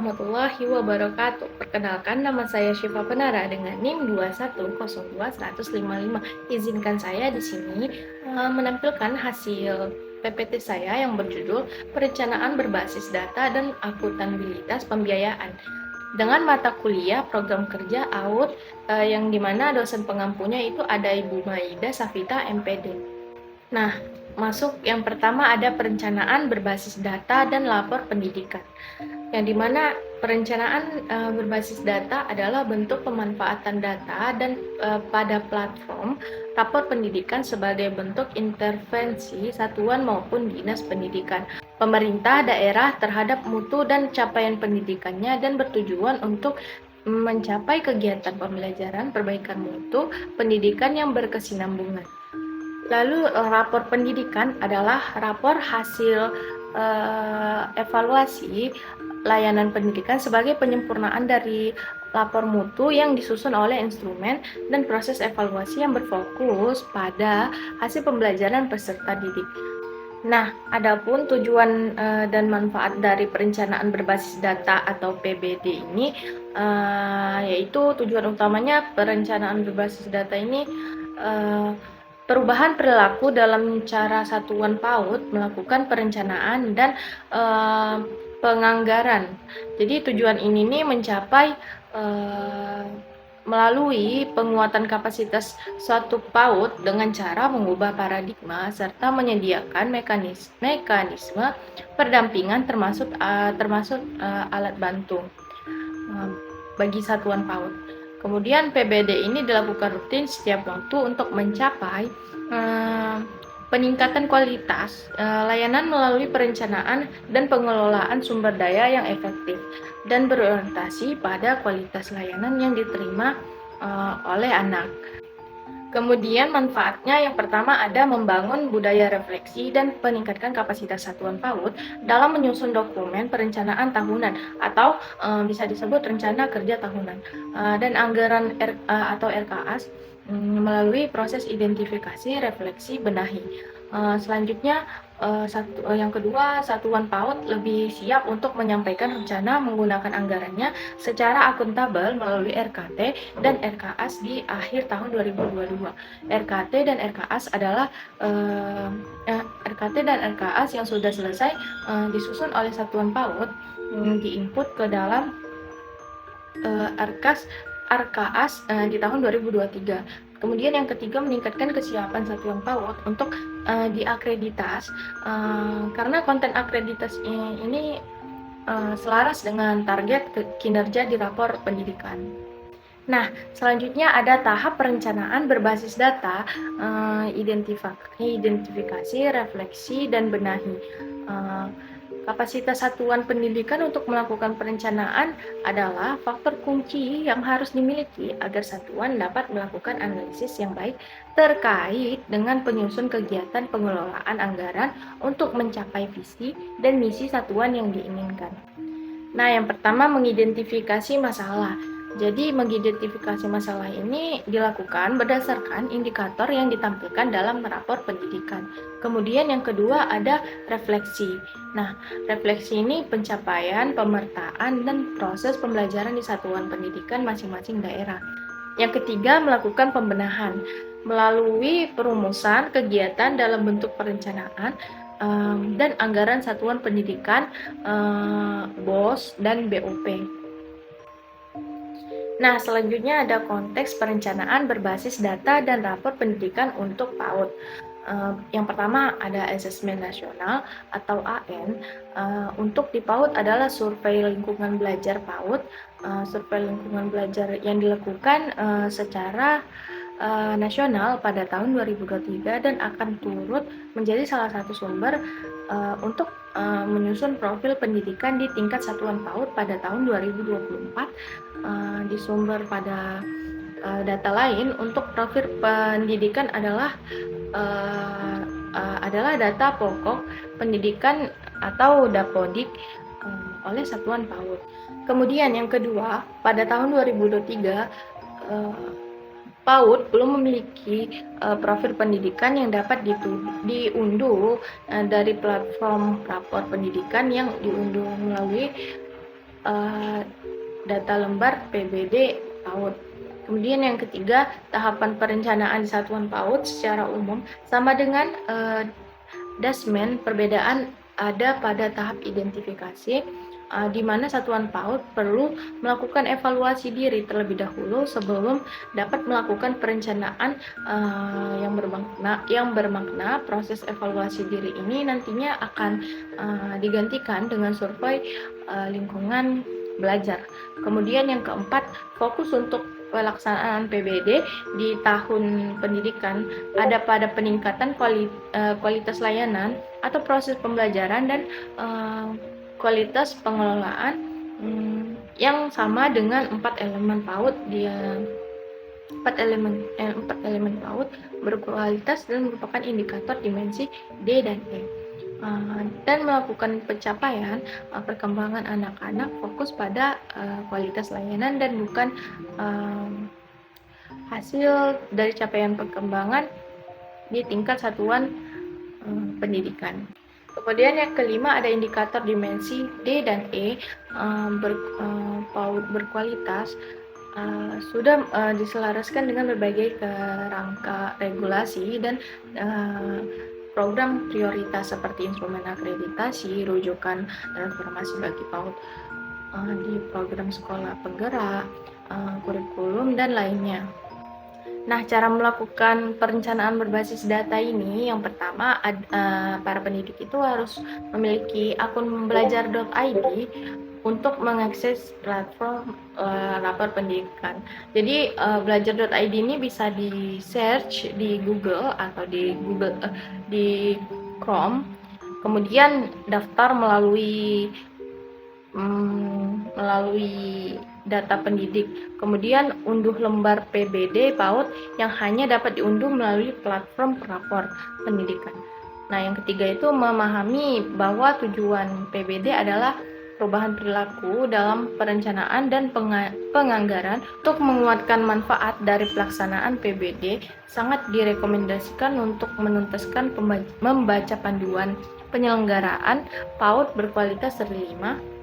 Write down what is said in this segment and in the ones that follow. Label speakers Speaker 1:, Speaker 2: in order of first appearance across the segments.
Speaker 1: warahmatullahi wabarakatuh. Perkenalkan, nama saya Syifa Penara dengan NIM 2102155. Izinkan saya di sini menampilkan hasil PPT saya yang berjudul Perencanaan Berbasis Data dan Akuntabilitas Pembiayaan dengan mata kuliah program kerja AUD yang dimana dosen pengampunya itu ada Ibu Maida Safita MPD. Nah, masuk yang pertama ada perencanaan berbasis data dan lapor pendidikan. Yang dimana perencanaan berbasis data adalah bentuk pemanfaatan data dan pada platform rapor pendidikan sebagai bentuk intervensi satuan maupun dinas pendidikan pemerintah daerah terhadap mutu dan capaian pendidikannya dan bertujuan untuk mencapai kegiatan pembelajaran perbaikan mutu pendidikan yang berkesinambungan. Lalu rapor pendidikan adalah rapor hasil evaluasi layanan pendidikan sebagai penyempurnaan dari lapor mutu yang disusun oleh instrumen dan proses evaluasi yang berfokus pada hasil pembelajaran peserta didik. Nah, adapun tujuan dan manfaat dari perencanaan berbasis data atau PBD ini, yaitu tujuan utamanya perencanaan berbasis data ini perubahan perilaku dalam cara satuan PAUD melakukan perencanaan dan penganggaran. Jadi tujuan ini nih mencapai melalui penguatan kapasitas suatu PAUD dengan cara mengubah paradigma serta menyediakan mekanisme pendampingan termasuk alat bantu bagi satuan PAUD. Kemudian PBD ini dilakukan rutin setiap waktu untuk mencapai peningkatan kualitas layanan melalui perencanaan dan pengelolaan sumber daya yang efektif dan berorientasi pada kualitas layanan yang diterima oleh anak. Kemudian manfaatnya yang pertama ada membangun budaya refleksi dan meningkatkan kapasitas satuan PAUD dalam menyusun dokumen perencanaan tahunan atau bisa disebut rencana kerja tahunan dan anggaran atau RKAS melalui proses identifikasi, refleksi, benahi. Selanjutnya yang kedua, satuan PAUD lebih siap untuk menyampaikan rencana menggunakan anggarannya secara akuntabel melalui RKT dan RKAS di akhir tahun 2022. RKT dan RKAS adalah RKT dan RKAS yang sudah selesai disusun oleh satuan PAUD diinput ke dalam RKAS di tahun 2023. Kemudian yang ketiga, meningkatkan kesiapan satuan PAUD untuk diakreditas karena konten akreditas ini selaras dengan target kinerja di rapor pendidikan. Nah, selanjutnya ada tahap perencanaan berbasis data, identifikasi, refleksi, dan benahi. Kapasitas satuan pendidikan untuk melakukan perencanaan adalah faktor kunci yang harus dimiliki agar satuan dapat melakukan analisis yang baik terkait dengan penyusun kegiatan pengelolaan anggaran untuk mencapai visi dan misi satuan yang diinginkan. Nah, yang pertama mengidentifikasi masalah. Jadi, mengidentifikasi masalah ini dilakukan berdasarkan indikator yang ditampilkan dalam rapor pendidikan. Kemudian yang kedua ada refleksi. Nah, refleksi ini pencapaian, pemetaan, dan proses pembelajaran di satuan pendidikan masing-masing daerah. Yang ketiga, melakukan pembenahan melalui perumusan kegiatan dalam bentuk perencanaan dan anggaran satuan pendidikan, BOS, dan BOP. Nah, selanjutnya ada konteks perencanaan berbasis data dan rapor pendidikan untuk PAUD. Yang pertama ada asesmen nasional atau AN. Untuk di PAUD adalah survei lingkungan belajar PAUD. Survei lingkungan belajar yang dilakukan secara nasional pada tahun 2023 dan akan turut menjadi salah satu sumber untuk menyusun profil pendidikan di tingkat satuan PAUD pada tahun 2024. Di sumber pada data lain untuk profil pendidikan adalah data pokok pendidikan atau Dapodik oleh satuan PAUD. Kemudian yang kedua, pada tahun 2023 PAUD belum memiliki profil pendidikan yang dapat diunduh dari platform rapor pendidikan yang diunduh melalui data lembar PBD PAUD. Kemudian yang ketiga, tahapan perencanaan di satuan PAUD secara umum sama dengan Dasmen. Perbedaan ada pada tahap identifikasi, di mana satuan PAUD perlu melakukan evaluasi diri terlebih dahulu sebelum dapat melakukan perencanaan yang bermakna. Proses evaluasi diri ini nantinya akan digantikan dengan survei lingkungan belajar. Kemudian yang keempat, fokus untuk pelaksanaan PBD di tahun pendidikan ada pada peningkatan kualitas layanan atau proses pembelajaran dan kualitas pengelolaan yang sama dengan 4 elemen PAUD. Empat elemen PAUD berkualitas dan merupakan indikator dimensi D dan E. Dan melakukan pencapaian perkembangan anak-anak fokus pada kualitas layanan dan bukan hasil dari capaian perkembangan di tingkat satuan pendidikan. Kemudian yang kelima ada indikator dimensi D dan E PAUD berkualitas sudah diselaraskan dengan berbagai kerangka regulasi dan program prioritas seperti instrumen akreditasi, rujukan transformasi bagi PAUD di program sekolah penggerak, kurikulum, dan lainnya. Nah, cara melakukan perencanaan berbasis data ini, yang pertama, para pendidik itu harus memiliki akun belajar.id untuk mengakses platform lapor pendidikan. Jadi belajar.id ini bisa di search di Google atau di Chrome, kemudian daftar melalui data pendidik, kemudian unduh lembar PBD PAUD yang hanya dapat diunduh melalui platform pelapor pendidikan. Nah, yang ketiga itu memahami bahwa tujuan PBD adalah perubahan perilaku dalam perencanaan dan penganggaran. Untuk menguatkan manfaat dari pelaksanaan PBD, sangat direkomendasikan untuk menuntaskan membaca panduan penyelenggaraan PAUD berkualitas seri 5.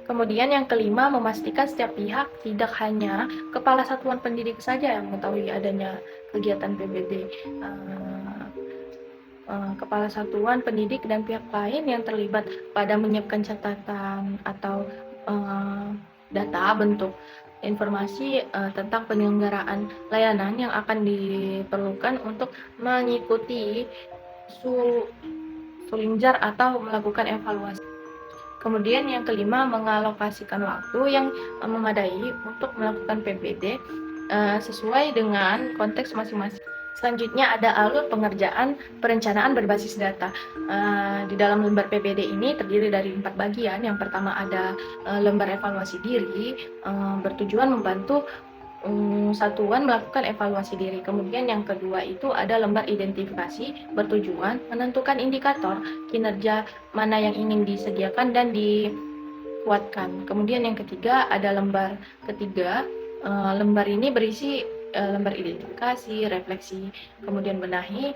Speaker 1: Kemudian yang kelima, memastikan setiap pihak, tidak hanya kepala satuan pendidik saja yang mengetahui adanya kegiatan PBD. Kepala satuan pendidik dan pihak lain yang terlibat pada menyiapkan catatan atau data bentuk informasi tentang penyelenggaraan layanan yang akan diperlukan untuk mengikuti sulinjar atau melakukan evaluasi. Kemudian yang kelima, mengalokasikan waktu yang memadai untuk melakukan PBD sesuai dengan konteks masing-masing. Selanjutnya ada alur pengerjaan perencanaan berbasis data. Di dalam lembar PBD ini terdiri dari 4 bagian. Yang pertama ada lembar evaluasi diri, bertujuan membantu satuan melakukan evaluasi diri. Kemudian yang kedua itu ada lembar identifikasi, bertujuan menentukan indikator kinerja mana yang ingin disediakan dan dikuatkan. Kemudian yang ketiga ada lembar ketiga. Lembar ini berisi lembar identifikasi, refleksi, kemudian benahi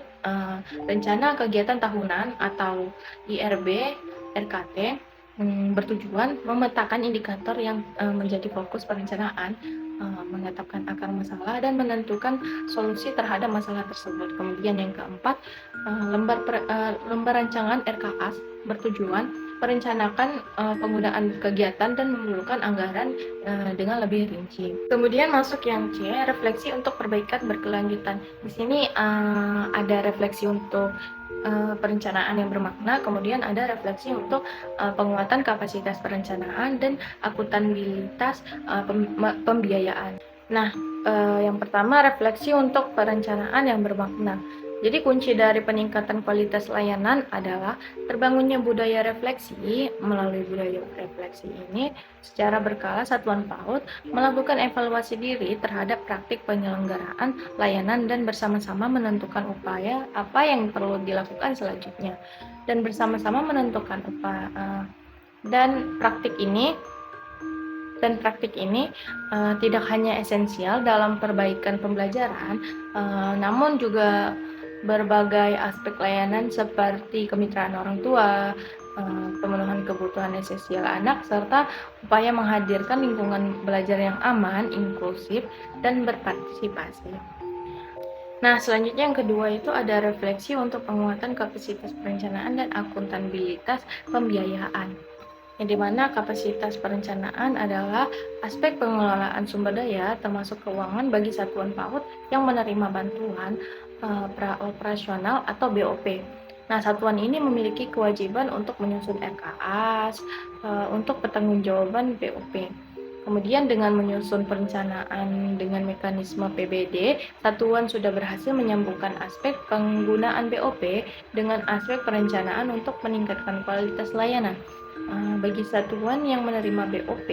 Speaker 1: rencana kegiatan tahunan atau IRB RKT, bertujuan memetakan indikator yang menjadi fokus perencanaan, menetapkan akar masalah dan menentukan solusi terhadap masalah tersebut. Kemudian yang keempat, lembar rancangan RKAS, bertujuan merencanakan penggunaan kegiatan dan mengumpulkan anggaran dengan lebih rinci. Kemudian masuk yang C, refleksi untuk perbaikan berkelanjutan. Di sini ada refleksi untuk perencanaan yang bermakna, kemudian ada refleksi untuk penguatan kapasitas perencanaan dan akuntabilitas pembiayaan. Nah, yang pertama refleksi untuk perencanaan yang bermakna. Jadi kunci dari peningkatan kualitas layanan adalah terbangunnya budaya refleksi. Melalui budaya refleksi ini, secara berkala satuan PAUD melakukan evaluasi diri terhadap praktik penyelenggaraan layanan dan bersama-sama menentukan upaya apa yang perlu dilakukan selanjutnya. Dan bersama-sama menentukan praktik ini tidak hanya esensial dalam perbaikan pembelajaran, namun juga berbagai aspek layanan seperti kemitraan orang tua, pemenuhan kebutuhan esensial anak, serta upaya menghadirkan lingkungan belajar yang aman, inklusif, dan berpartisipasi. Nah, selanjutnya yang kedua itu ada refleksi untuk penguatan kapasitas perencanaan dan akuntabilitas pembiayaan. Yang dimana kapasitas perencanaan adalah aspek pengelolaan sumber daya termasuk keuangan bagi satuan PAUD yang menerima bantuan praoperasional atau BOP. Nah, satuan ini memiliki kewajiban untuk menyusun RKAS untuk pertanggungjawaban BOP. Kemudian dengan menyusun perencanaan dengan mekanisme PBD, satuan sudah berhasil menyambungkan aspek penggunaan BOP dengan aspek perencanaan untuk meningkatkan kualitas layanan. Bagi satuan yang menerima BOP,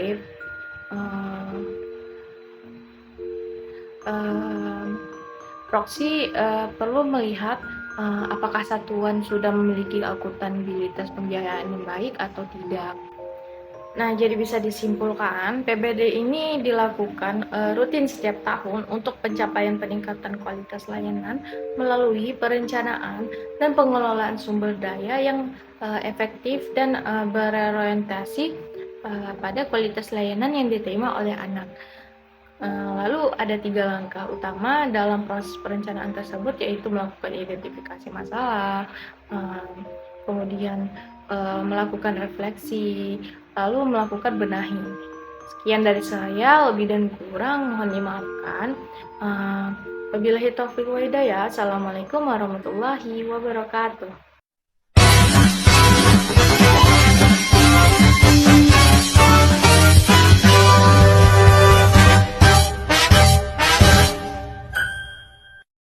Speaker 1: proksi perlu melihat apakah satuan sudah memiliki akuntabilitas pembiayaan yang baik atau tidak. Nah, jadi bisa disimpulkan, PBD ini dilakukan rutin setiap tahun untuk pencapaian peningkatan kualitas layanan melalui perencanaan dan pengelolaan sumber daya yang efektif dan berorientasi pada kualitas layanan yang diterima oleh anak. Lalu ada 3 langkah utama dalam proses perencanaan tersebut, yaitu melakukan identifikasi masalah, kemudian melakukan refleksi, lalu melakukan benahi. Sekian dari saya, lebih dan kurang mohon dimaafkan. Wabillahi taufiq wa hidayah. Assalamualaikum warahmatullahi wabarakatuh.